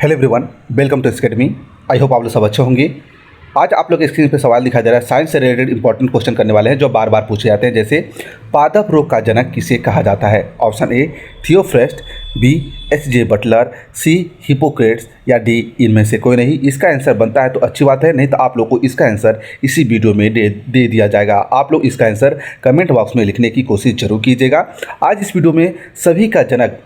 Hello everyone, welcome to academy. I hope आप लोग सब अच्छे होंगे। आज आप लोग स्क्रीन पे सवाल दिखाई दे रहा है, साइंस से रिलेटेड इंपॉर्टेंट क्वेश्चन करने वाले हैं जो बार बार पूछे जाते हैं। जैसे पादप रोग का जनक किसे कहा जाता है? Option A Theophrastus, B H J. Butler, C Hippocrates या डी इनमें से कोई नहीं। इसका आंसर बनता है तो अच्छी बात है, नहीं तो आप लोग को इसका आंसर इसी वीडियो में दे दिया जाएगा। आप लोग इसका आंसर कमेंट बॉक्स में लिखने की कोशिश जरूर कीजिएगा। आज इस वीडियो में सभी का जनक,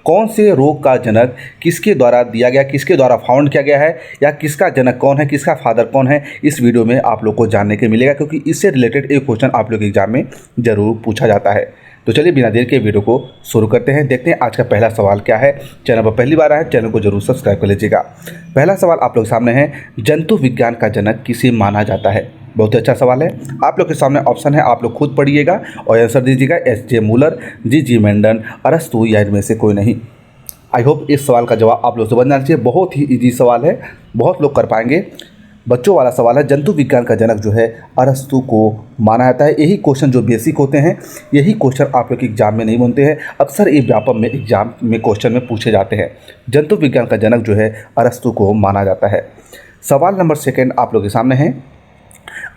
कौन से रोग का जनक किसके द्वारा दिया गया, किसके द्वारा फाउंड किया गया है, या किसका जनक कौन है, किसका फादर कौन है, इस वीडियो में आप लोग को जानने के मिलेगा, क्योंकि इससे रिलेटेड एक क्वेश्चन आप लोग एग्जाम में जरूर पूछा जाता है। तो चलिए बिना देर के वीडियो को शुरू करते हैं। देखते हैं आज का पहला सवाल क्या है। चैनल पर पहली बार आए, चैनल को जरूर सब्सक्राइब कर लीजिएगा। पहला सवाल आप लोग सामने है, जंतु विज्ञान का जनक किसे माना जाता है? बहुत ही अच्छा सवाल है। आप लोग के सामने ऑप्शन है, आप लोग खुद पढ़िएगा और आंसर दीजिएगा। एच.जे. मूलर, जी मेंडन, अरस्तु या इनमें से कोई नहीं। आई होप इस सवाल का जवाब आप लोग से बन जाना चाहिए। बहुत ही इजी सवाल है, बहुत लोग कर पाएंगे। बच्चों वाला सवाल है, जंतु विज्ञान का जनक जो है अरस्तु को माना जाता है। यही क्वेश्चन जो बेसिक होते हैं, यही क्वेश्चन आप लोग के एग्जाम में नहीं बनते हैं, अक्सर ये व्यापक में एग्जाम में क्वेश्चन में पूछे जाते हैं। जंतु विज्ञान का जनक जो है अरस्तु को माना जाता है। सवाल नंबर सेकेंड आप लोग के सामने है,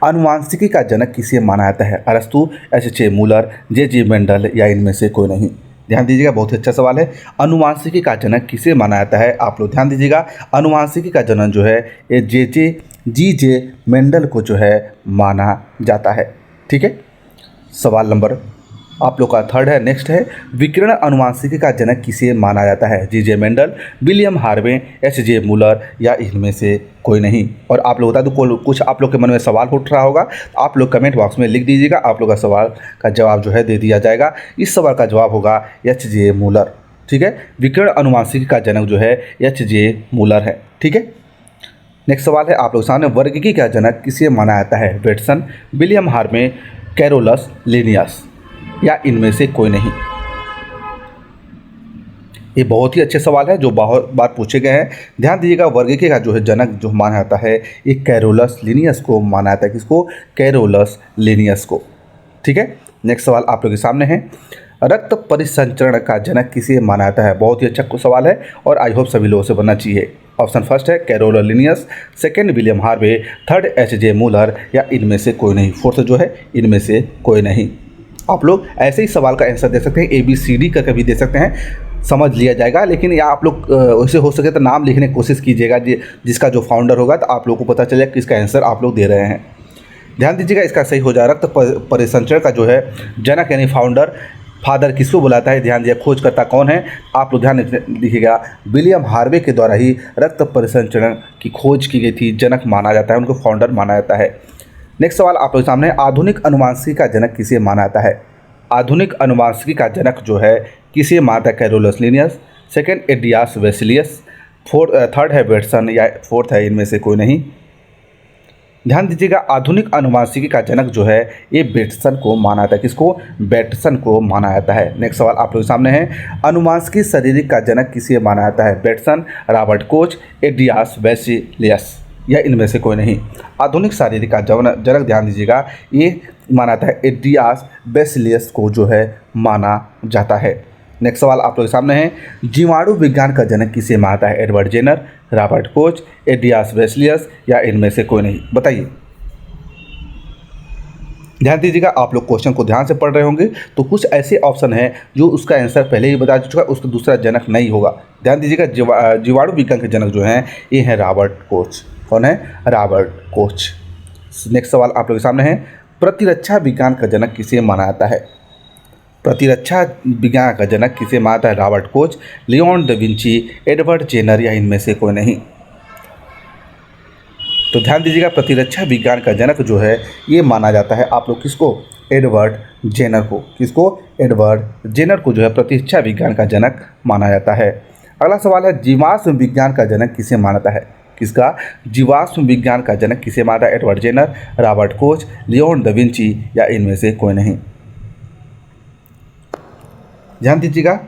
आनुवांशिकी का जनक किसे माना जाता है? अरस्तु, एच.जे. मूलर, जे मेंडल या इनमें से कोई नहीं। ध्यान दीजिएगा, बहुत ही अच्छा सवाल है। आनुवांशिकी का जनक किसे माना जाता है? आप लोग ध्यान दीजिएगा, आनुवांशिकी का जनक जो है ये जे मेंडल को जो है माना जाता है। ठीक है, सवाल नंबर आप लोग का थर्ड है। नेक्स्ट है, विकिरण अनुवांशिकी का जनक किसे माना जाता है? जे मेंडल, विलियम हार्वे, एच.जे. मूलर या इनमें से कोई नहीं। और आप लोग बता दो, कुछ आप लोग के मन में सवाल उठ रहा होगा, आप लोग कमेंट बॉक्स में लिख दीजिएगा। आप लोग का सवाल का जवाब जो है दे दिया जाएगा। इस सवाल का जवाब होगा एच.जे. मूलर। ठीक है, विकिरण अनुवांशिकी का जनक जो है एच.जे. मूलर है। ठीक है, नेक्स्ट सवाल है आप लोग सामने, वर्गीकी का जनक किसे माना जाता है? वेटसन, विलियम हार्वे, कैरोलस, लिनियस या इनमें से कोई नहीं। ये बहुत ही अच्छे सवाल है जो बहुत बार पूछे गए हैं। ध्यान दीजिएगा, वर्गीकी का जो है जनक जो माना जाता है ये कैरोलस लिनियस को माना जाता है। किसको? कैरोलस लिनियस को। ठीक है, नेक्स्ट सवाल आप लोग के सामने है, रक्त परिसंचरण का जनक किसे माना जाता है? बहुत ही अच्छा सवाल है और आई होप सभी लोगों से बनना चाहिए। ऑप्शन फर्स्ट है Carolus Linnaeus, second William Harvey, third H J. Muller या इनमें से कोई नहीं। फोर्थ जो है इनमें से कोई नहीं। आप लोग ऐसे ही सवाल का आंसर दे सकते हैं, ABCD करके भी दे सकते हैं, समझ लिया जाएगा। लेकिन या आप लोग वैसे हो सके तो नाम लिखने की कोशिश कीजिएगा, जिसका जो फाउंडर होगा, तो आप लोग को पता चलेगा किसका आंसर आप लोग दे रहे हैं। ध्यान दीजिएगा, इसका सही हो जाएगा। रक्त परिसंचरण का जो है जनक यानी फाउंडर, फादर किसको बुलाता है? ध्यान दीजिए, खोजकर्ता कौन है? आप लोग ध्यान लिखिएगा, विलियम हार्वे के द्वारा ही रक्त परिसंचरण की खोज की गई थी। जनक माना जाता है, उनको फाउंडर माना जाता है। नेक्स्ट सवाल आप लोग सामने, आधुनिक अनुवांशिकी का जनक किसे माना जाता है? आधुनिक अनुवांशिकी का जनक जो है किसे माना जाता है? Carolus Linnaeus, second Andreas Vesalius, third है वेटसन या फोर्थ है इनमें से कोई नहीं। ध्यान दीजिएगा, आधुनिक अनुवांशिकी का जनक जो है ये बेटसन को माना जाता है। किसको? बेटसन को माना जाता है। नेक्स्ट सवाल आप लोग सामने है, अनुवांशिकी शारीरिक का जनक किसे माना जाता है? Bateson, Robert Koch, Andreas Vesalius या इनमें से कोई नहीं। आधुनिक शारीरिक का जनक ध्यान दीजिएगा, ये माना जाता है एडियास वेसिलियस को जो है माना जाता है। नेक्स्ट सवाल आप लोग के सामने है, जीवाणु विज्ञान का जनक किसे माना जाता है? Edward Jenner, Robert Koch, Andreas Vesalius या इनमें से कोई नहीं। बताइए। ध्यान दीजिएगा, आप लोग क्वेश्चन को ध्यान से पढ़ रहे होंगे तो कुछ ऐसे ऑप्शन हैं जो उसका आंसर पहले ही बता चुका, उसका दूसरा जनक नहीं होगा। ध्यान दीजिएगा, जीवाणु विज्ञान के जनक जो हैं ये हैं रॉबर्ट कोच। कौन है? Robert coach. नेक्स्ट सवाल आप लोग के सामने है, प्रतिरक्षा विज्ञान का जनक किसे माना जाता है? प्रतिरक्षा विज्ञान का जनक किसे माना जाता है? Robert Koch, Leon da Vinci, Edward Jenner या इनमें से कोई नहीं। तो ध्यान दीजिएगा, प्रतिरक्षा विज्ञान का जनक जो है ये माना जाता है आप लोग किसको? एडवर्ड जेनर को। किसको? एडवर्ड जेनर को जो है प्रतिरक्षा विज्ञान का जनक माना जाता है। अगला सवाल है, जीवाश्म विज्ञान का जनक किसे माना जाता है? किसका? जीवाश्म विज्ञान का जनक किसे माना जाता है? Edward Jenner, Robert Koch, Leon da Vinci या इनमें से कोई नहीं। ध्यान दीजिएगा,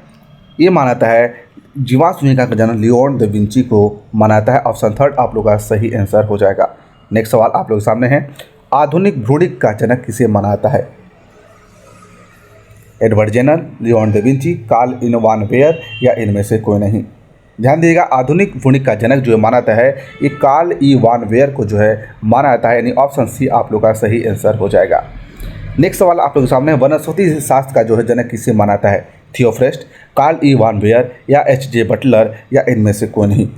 ये माना जाता है जीवाश्म विज्ञान का जनक लियोन दा विंची को माना जाता है। ऑप्शन थर्ड आप लोग का सही आंसर हो जाएगा। नेक्स्ट सवाल आप लोग के सामने है, आधुनिक भ्रूणिक का जनक किसे माना जाता है? Edward Jenner, Leon da Vinci, Karl Ivan Baer या इनमें से कोई नहीं। ध्यान दीजिएगा, आधुनिक वणिक का जनक जो है माना जाता है ये कार्ल ई वान वेयर को जो है माना जाता है, यानी ऑप्शन सी आप लोग का सही आंसर हो जाएगा। नेक्स्ट सवाल आप लोगों के सामने, वनस्पति शास्त्र का जो है जनक किसे माना जाता है? थियोफ्रेस्ट, कार्ल ई वान वेयर या एच.जे. बटलर या इनमें से कोई नहीं।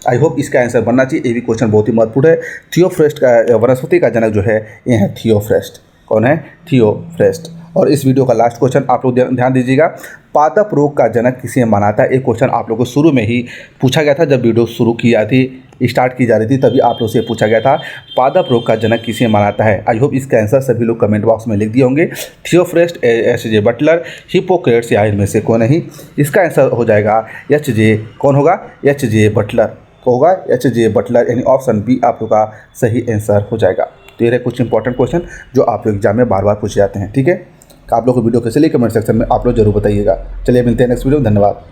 आई होप इसका आंसर बनना चाहिए, ये भी क्वेश्चन बहुत ही महत्वपूर्ण है। थियोफ्रेस्ट का वनस्पति का जनक जो है ये है थियोफ्रेस्ट। कौन है? थियोफ्रेस्ट। और इस वीडियो का लास्ट क्वेश्चन आप लोग ध्यान दीजिएगा, पादप रोग का जनक किसे माना जाता है? एक क्वेश्चन आप लोगों को शुरू में ही पूछा गया था, जब वीडियो शुरू की जाती स्टार्ट की जा रही थी तभी आप लोग से पूछा गया था, पादप रोग का जनक किसे माना जाता है? आई होप इसका आंसर सभी लोग कमेंट बॉक्स में लिख दिए होंगे। थियोफ्रेस्ट, एच.जे. बटलर, हिप्पोक्रेट्स या इनमें से कौन नहीं। इसका आंसर हो जाएगा एच.जे. कौन होगा? एच.जे. बटलर होगा, एच.जे. बटलर, यानी ऑप्शन बी आप लोग का सही आंसर हो जाएगा। तो ये कुछ इंपॉर्टेंट क्वेश्चन जो आप लोग एग्जाम में बार बार पूछे जाते हैं। ठीक है, आप लोग को वीडियो कैसे लगी कमेंट सेक्शन में आप लोग जरूर बताइएगा। चलिए मिलते हैं नेक्स्ट वीडियो में, धन्यवाद।